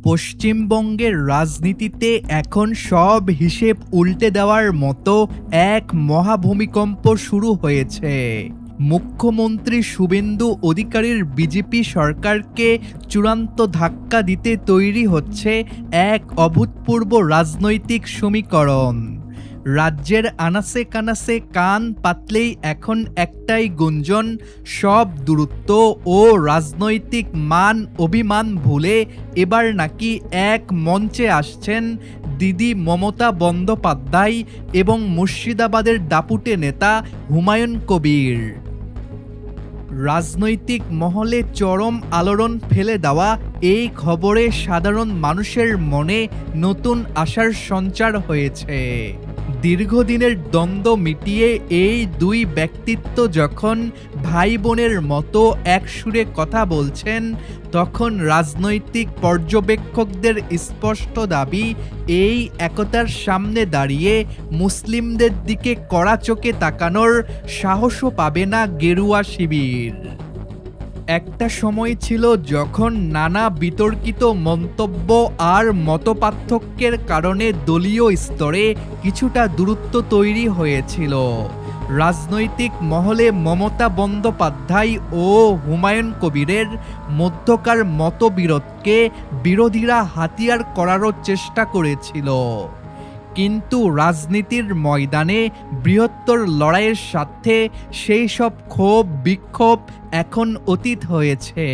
পশ্চিমবঙ্গের রাজনীতিতে এখন সব হিসেব উল্টে দেওয়ার মতো এক মহাভূমিকম্প শুরু হয়েছে। মুখ্যমন্ত্রী শুভেন্দু অধিকারীর বিজেপি সরকারকে চূড়ান্ত ধাক্কা দিতে তৈরি হচ্ছে এক অভূতপূর্ব রাজনৈতিক সমীকরণ। রাজ্যের আনাচে কানাচে কান পাতলেই এখন একটাই গুঞ্জন, সব দূরত্ব ও রাজনৈতিক মান অভিমান ভুলে এবার নাকি এক মঞ্চে আসছেন দিদি মমতা বন্দ্যোপাধ্যায় এবং মুর্শিদাবাদের দাপুটে নেতা হুমায়ুন কবির। রাজনৈতিক মহলে চরম আলোড়ন ফেলে দেওয়া এই খবরে সাধারণ মানুষের মনে নতুন আশার সঞ্চার হয়েছে। দীর্ঘদিনের দ্বন্দ্ব মিটিয়ে এই দুই ব্যক্তিত্ব যখন ভাই বোনের মতো এক সুরে কথা বলছেন, তখন রাজনৈতিক পর্যবেক্ষকদের স্পষ্ট দাবি, এই একতার সামনে দাঁড়িয়ে মুসলিমদের দিকে কড়া চোখে তাকানোর সাহসও পাবে না গেরুয়া শিবির। একটা সময় ছিল যখন নানা বিতর্কিত মন্তব্য আর মতপার্থক্যের কারণে দলীয় স্তরে কিছুটা দূরত্ব তৈরি হয়েছিল। রাজনৈতিক মহলে মমতা বন্দ্যোপাধ্যায় ও হুমায়ুন কবিরের মধ্যকার মতবিরোধকে বিরোধীরা হাতিয়ার করারও চেষ্টা করেছিল। কিন্তু রাজনীতির ময়দানে বৃহত্তর লড়াইয়ের সাথে সেই সব ক্ষোভ বিক্ষোভ এখন অতীত হয়েছে।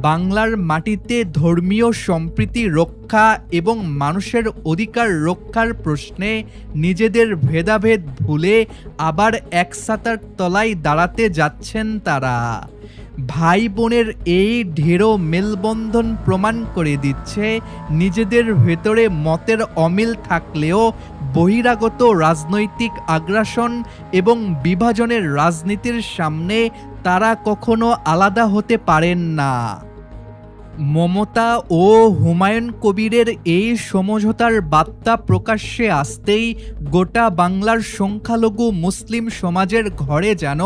বাংলার মাটিতে ধর্মীয় সম্প্রীতি রক্ষা এবং মানুষের অধিকার রক্ষার প্রশ্নে নিজেদের ভেদাভেদ ভুলে আবার এক ছাতার তলায় দাঁড়াতে যাচ্ছেন তারা। ভাই বোনের এই ঢেরো মেলবন্ধন প্রমাণ করে দিচ্ছে, নিজেদের ভেতরে মতের অমিল থাকলেও বহিরাগত রাজনৈতিক আগ্রাসন এবং বিভাজনের রাজনীতির সামনে তারা কখনো আলাদা হতে পারেন না। মমতা ও হুমায়ুন কবিরের এই সমঝোতার বার্তা প্রকাশ্যে আসতেই গোটা বাংলার সংখ্যালঘু মুসলিম সমাজের ঘরে যেন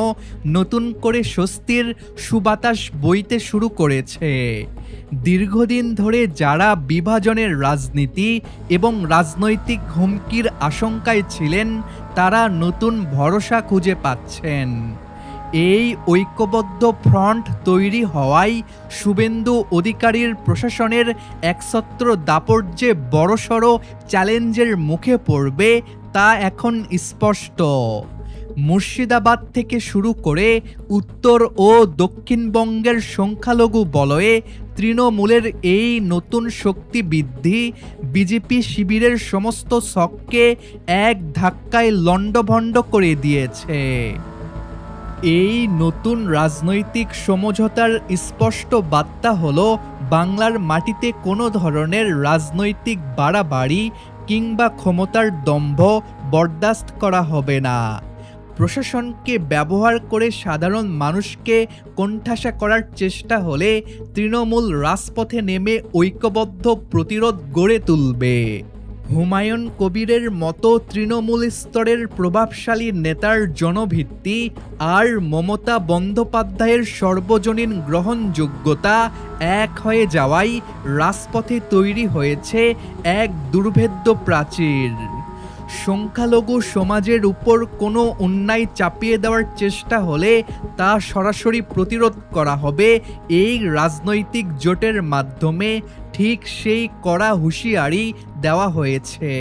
নতুন করে স্বস্তির সুবাতাস বইতে শুরু করেছে। দীর্ঘদিন ধরে যারা বিভাজনের রাজনীতি এবং রাজনৈতিক হুমকির আশঙ্কায় ছিলেন, তারা নতুন ভরসা খুঁজে পাচ্ছেন। এই ঐক্যবদ্ধ ফ্রন্ট তৈরি হওয়ায় শুভেন্দু অধিকারীর প্রশাসনের একছত্র দাপট যে বড়সড় চ্যালেঞ্জের মুখে পড়বে তা এখন স্পষ্ট। মুর্শিদাবাদ থেকে শুরু করে উত্তর ও দক্ষিণবঙ্গের সংখ্যালঘু বলয়ে তৃণমূলের এই নতুন শক্তি বৃদ্ধি বিজেপি শিবিরের সমস্ত ছককে এক ধাক্কায় লণ্ডভণ্ড করে দিয়েছে। এই নতুন রাজনৈতিক সমঝোতার স্পষ্ট বার্তা হলো, বাংলার মাটিতে কোনো ধরনের রাজনৈতিক বাড়াবাড়ি কিংবা ক্ষমতার দম্ভ বরদাস্ত করা হবে না। প্রশাসনকে ব্যবহার করে সাধারণ মানুষকে কোণঠাসা করার চেষ্টা হলে তৃণমূল রাজপথে নেমে ঐক্যবদ্ধ প্রতিরোধ গড়ে তুলবে। হুমায়ুন কবিরের মতো তৃণমূল স্তরের প্রভাবশালী নেতার জনভিত্তি আর মমতা বন্দ্যোপাধ্যায়ের সর্বজনীন গ্রহণযোগ্যতা এক হয়ে যাওয়ায় রাজপথে তৈরি হয়েছে এক দুর্ভেদ্য প্রাচীর। সংখ্যালঘু সমাজের উপর কোনো অন্যায় চাপিয়ে দেওয়ার চেষ্টা হলে তা সরাসরি প্রতিরোধ করা হবে এই রাজনৈতিক জোটের মাধ্যমে, ঠিক সেই কড়া হুঁশিয়ারি দেওয়া হয়েছে।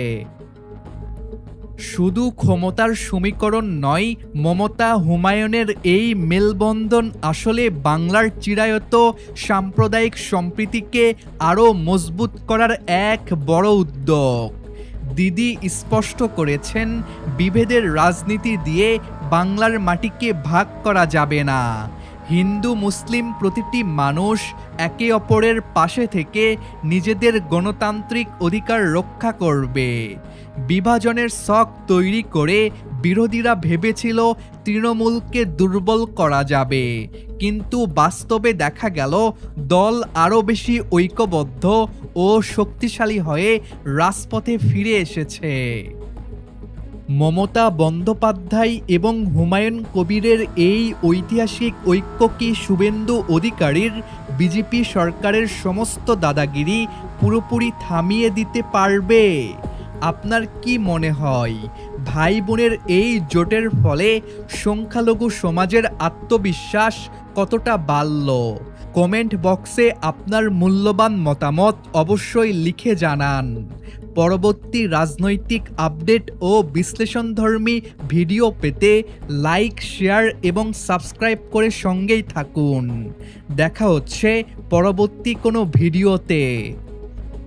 শুধু ক্ষমতার সমীকরণ নয়, মমতা হুমায়ুনের এই মেলবন্ধন আসলে বাংলার চিরায়ত সাম্প্রদায়িক সম্প্রীতিকে আরও মজবুত করার এক বড় উদ্যোগ। দিদি স্পষ্ট করেছেন, বিভেদের রাজনীতি দিয়ে বাংলার মাটিকে ভাগ করা যাবে না। হিন্দু মুসলিম প্রতিটি মানুষ একে অপরের পাশে থেকে নিজেদের গণতান্ত্রিক অধিকার রক্ষা করবে। বিভাজনের ছক তৈরি করে বিরোধীরা ভেবেছিল তৃণমূলকে দুর্বল করা যাবে, কিন্তু বাস্তবে দেখা গেল দল আরও বেশি ঐক্যবদ্ধ ও শক্তিশালী হয়ে রাজপথে ফিরে এসেছে। মমতা বন্দ্যোপাধ্যায় এবং হুমায়ুন কবিরের এই ঐতিহাসিক ঐক্য কি শুভেন্দু অধিকারীর বিজেপি সরকারের সমস্ত দাদাগিরি পুরোপুরি থামিয়ে দিতে পারবে? আপনার কি মনে হয় ভাই বোনের এই জোটের ফলে সংখ্যালঘু সমাজের আত্মবিশ্বাস কতটা বাড়ল? কমেন্ট বক্সে আপনার মূল্যবান মতামত অবশ্যই লিখে জানান। পরবর্তী রাজনৈতিক আপডেট ও বিশ্লেষণধর্মী ভিডিও পেতে লাইক, শেয়ার এবং সাবস্ক্রাইব করে সঙ্গেই থাকুন। দেখা হচ্ছে পরবর্তী কোনো ভিডিওতে।